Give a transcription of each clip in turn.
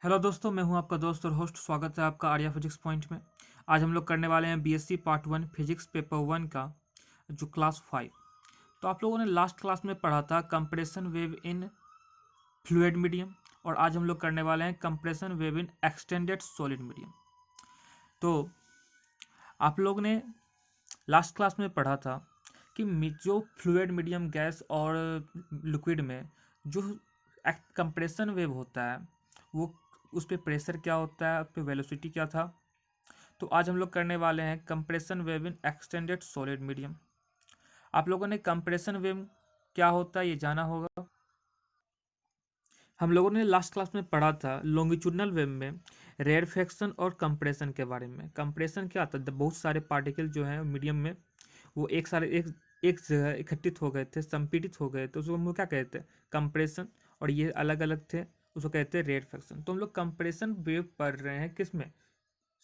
Hello दोस्तों, मैं हूं आपका दोस्त और होस्ट। स्वागत है आपका आर्या फिजिक्स पॉइंट में। आज हम लोग करने वाले हैं बीएससी पार्ट 1 फिजिक्स पेपर 1 का जो क्लास 5। तो आप लोगों ने लास्ट क्लास में पढ़ा था compression wave in fluid medium, और आज हम लोग करने वाले हैं compression wave in extended solid medium. तो आप लोग ने लास्ट क्लास में पढ़ा था कि जो फ्लूइड मीडियम गैस और लिक्विड में जो कंप्रेशन वेव होता है वो उस पर प्रेशर क्या होता है, उस पर वेलोसिटी क्या था। तो आज हम लोग करने वाले हैं compression wave in extended solid medium. आप लोगों ने कंप्रेशन वेव क्या होता है ये जाना होगा। हम लोगों ने लास्ट क्लास में पढ़ा था लॉन्गिट्यूडनल वेव में रेरफेक्शन और कंप्रेशन के बारे में। कंप्रेशन क्या था, जब बहुत सारे पार्टिकल जो हैं मीडियम में वो एक जगह इकट्ठित हो गए थे, संपीड़ित हो गए, तो उसको हम लोग क्या कहते हैं, कंप्रेशन। और ये अलग अलग थे, उसको कहते हैं रेरफेक्शन। तो हम लोग कंप्रेशन वेव पढ़ रहे हैं किस में,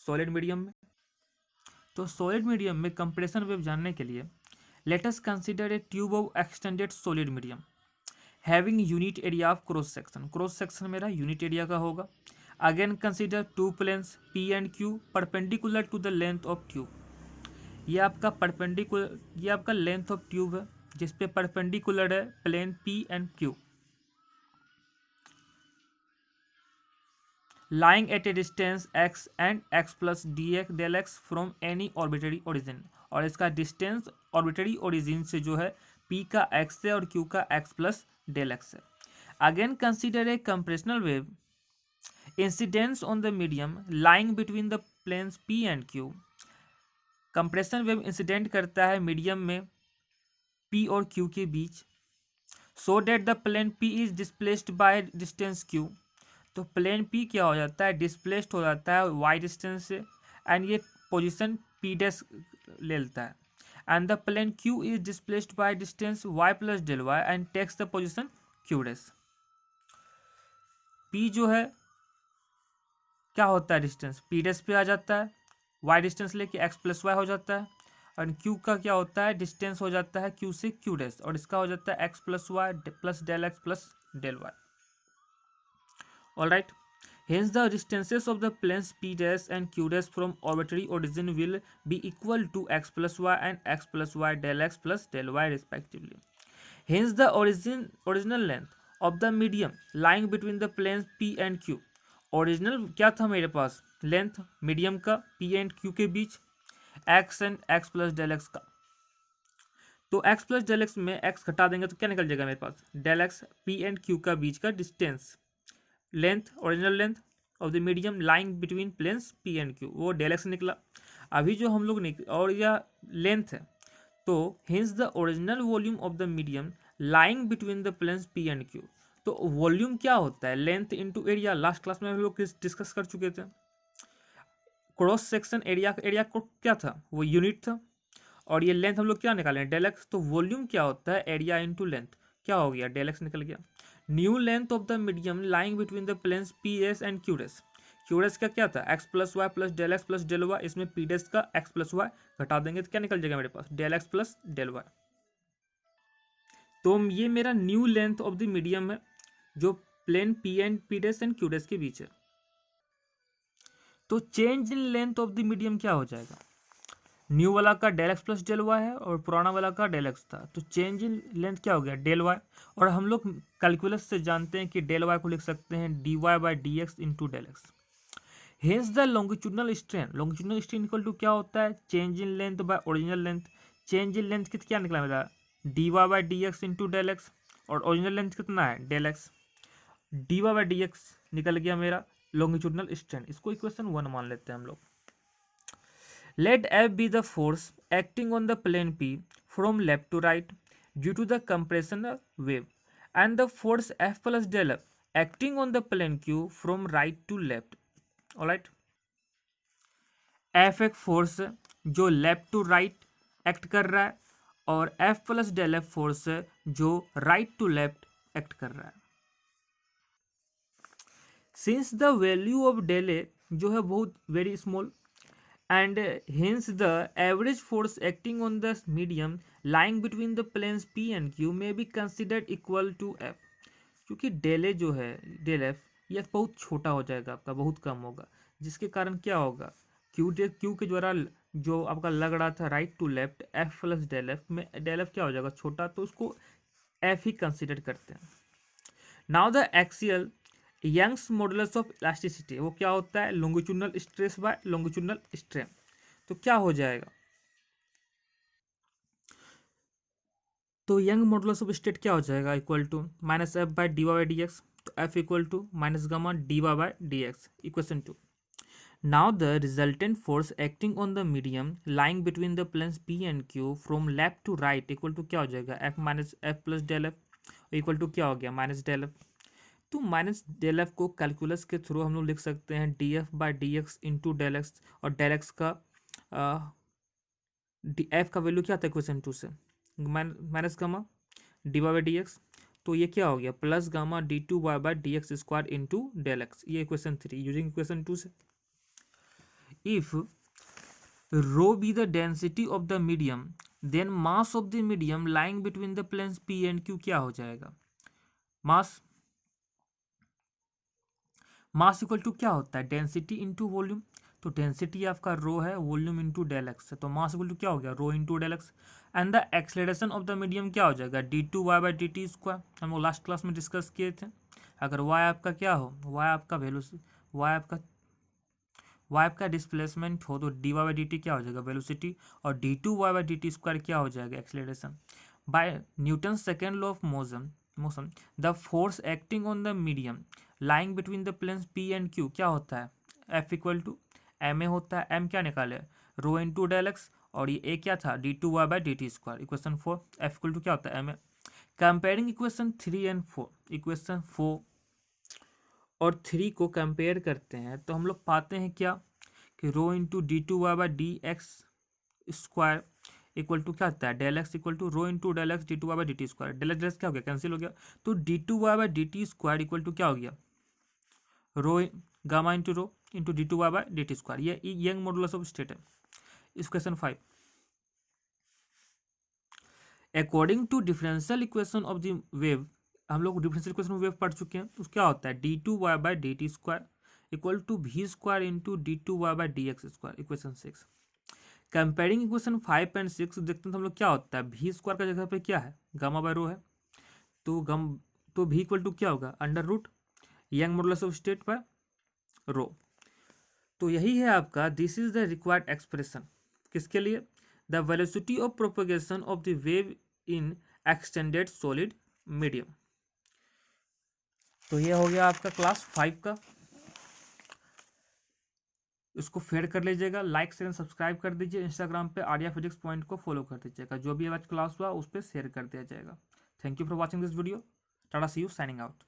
सॉलिड मीडियम में। तो सॉलिड मीडियम में कंप्रेशन वेव जानने के लिए let us consider a tube of extended solid medium having unit area of cross section. Cross section मेरा यूनिट एरिया का होगा। Again consider two planes P and Q perpendicular to the length of tube. ये आपका length of tube है जिसपे perpendicular है plane P and Q, lying at a distance x and x plus dx del x from any arbitrary origin। और इसका distance arbitrary origin से जो है p का x है और q का x प्लस डेल एक्स है। Again consider a compressional wave incidence on the medium lying between the planes p and q। Compression wave incident करता है मीडियम में p और q के बीच, so that the plane p is displaced by distance q। तो plane P क्या हो जाता है, डिस्प्लेस्ड हो जाता है वाई डिस्टेंस से, एंड ये पोजीशन पी डैश ले लेता है। And the plane Q is displaced by distance Y plus del Y and takes the position Q dash. P जो है क्या होता है, डिस्टेंस पी डैश पे आ जाता है, वाई डिस्टेंस लेके एक्स प्लस वाई हो जाता है, और क्यू का क्या होता है, डिस्टेंस हो जाता है क्यू से क्यू डैश, और इसका हो जाता है X plus Y plus del x plus del Y. All right, hence the distances of the planes p dash and q dash from arbitrary origin will be equal to x plus y and x plus y del x plus del y respectively. Hence the original length of the medium lying between the planes p and q। Original क्या था मेरे पास, length medium का p and q के बीच x and x plus del x का। तो x plus del x में x घटा देंगे तो क्या निकल जाएगा मेरे पास, del x p and q का बीच का distance, length original length of the medium lying between planes P and Q, वो डेल एक्स निकला। अभी जो हम लोग और यह लेंथ है, तो hence the original volume of the medium lying between the planes P and Q. तो वॉल्यूम क्या होता है, length into area. Last class में हम लोग डिस्कस कर चुके थे। क्रॉस सेक्शन एरिया को क्या था, वो यूनिट था, और ये लेंथ हम लोग क्या निकाले, डेल एक्स। तो वॉल्यूम क्या होता है, एरिया इंटू लेंथ, क्या हो गया, डेल एक्स निकल गया। New length of the medium lying between the planes P S and Q dash. Q dash का क्या था, x plus Y plus del x plus del y, इसमें पी डेस का एक्स प्लस वाई घटा देंगे तो क्या निकल जाएगा मेरे पास, del x plus del y. तो ये मेरा new length of the medium है जो plane P dash and Q dash के बीच है। तो change in length of the medium क्या हो जाएगा, न्यू वाला का del x plus del y है और पुराना वाला का डेल एक्स था, तो चेंज इन लेंथ क्या हो गया, डेल वाई। और हम लोग कैलकुलस से जानते हैं कि डेल वाई को लिख सकते हैं D Y by D X into del X. Hence the longitudinal strain equal to क्या होता है, change in length by original length. Change in length क्या निकला मेरा, D Y by D X into del X, और original length कितना है, del x. D Y by D X निकल गया मेरा लॉन्गिट्यूडनल स्ट्रेन। इसको इक्वेशन 1 मान लेते हैं हम लोग। Let F be the force acting on the plane P from left to right due to the compression wave, and the force F plus del F acting on the plane Q from right to left. Alright, F एक force है जो left to right act कर रहा है, और F plus del F force है जो right to left act कर रहा है। Since the value of del A जो है बहुत very small, and hence the average force acting on the medium lying between the planes P and Q may be considered equal to F। क्योंकि del A जो है, del F ये बहुत छोटा हो जाएगा आपका, बहुत कम होगा, जिसके कारण क्या होगा, क्यू के द्वारा जो आपका लग रहा था right to left F plus del F में डेल एफ क्या हो जाएगा छोटा, तो उसको एफ ही कंसिडर करते हैं। Now the axial Young's modulus of elasticity, वो क्या होता है, longitudinal stress by longitudinal strain. तो क्या हो जाएगा, तो यंग मॉडुलस ऑफ स्टेट क्या हो जाएगा, equal to minus F by d Y by D x, तो F equal to minus gamma D Y by D x, equation 2। Now the resultant force acting on the medium lying between the planes P and Q from left to right equal to क्या हो जाएगा, F minus F plus del F equal to क्या हो गया, minus del F. तो minus del F को calculus के through हम लोग लिख सकते हैं D F by D X into del X, और डेल एक्स का एफ का वैल्यू क्या था इक्वेशन 2 से, minus gamma D Y by D x, तो ये क्या हो गया plus gamma D two Y by D x square into del x, ये इक्वेशन 3 यूजिंग इक्वेशन 2 से। If rho be the density of the medium, then mass of the medium lying between the planes P and Q क्या हो जाएगा, mass equal to क्या होता है, density into volume. तो density आपका रो है, वॉल्यूम इंटू डेल एक्स है, तो मास इक्वल टू क्या हो गया, rho into del x. And the acceleration of the medium क्या हो जाएगा, d two Y by D T square, हम लोग लास्ट क्लास में डिस्कस किए थे। अगर वाई आपका क्या हो, वाई आपका वैल्यू, वाई आपका डिस्प्लेसमेंट हो, तो D Y by D T क्या हो जाएगा वेलोसिटी, और D two Y by D T square क्या हो जाएगा acceleration. By Newton second law of motion the force acting on the medium lying between the planes P and Q क्या होता है, F equal to M A होता है, M क्या निकाले रो इंटू डेल एक्स, और ये ए क्या था D two Y by D T square, equation 4, F equal to क्या होता है M A. Comparing equation 3 and 4, equation 4 और 3 को कंपेयर करते हैं, तो हम लोग पाते हैं क्या कि rho into D two Y by D x square equal to क्या आता है del x equal to rho into del x d two Y by D T square, del x क्या हो गया कैंसिल हो गया, तो d two Y by D T square equal to क्या हो गया rho gamma into rho into D two Y by D T square, ये यंग मॉडुलस ऑफ स्टेट है। इस question 5, according to differential equation of the wave, हम लोग differential equation of wave पढ़ चुके हैं, तो क्या होता है D two Y by D T square equal to V square into D two Y by D x square, equation 6। Comparing equation 5 and 6 देखते हैं तो हम लोग क्या होता है, वी स्क्वायर का जगह पे क्या है गामा बाय रो है, तो वी इक्वल टू क्या होगा under root Young modulus of state by rho. तो यही है आपका, this is the required expression किसके लिए, the velocity of propagation of the wave in extended solid medium. तो ये हो गया आपका क्लास 5 का, इसको फेयर कर लीजिएगा, लाइक शेयर सब्सक्राइब कर दीजिए, इंस्टाग्राम पे आर्या फिजिक्स पॉइंट को फॉलो कर दीजिएगा, जो भी आज क्लास हुआ उस पर शेयर कर दिया जाएगा। Thank you for watching this video, tata see you, signing out.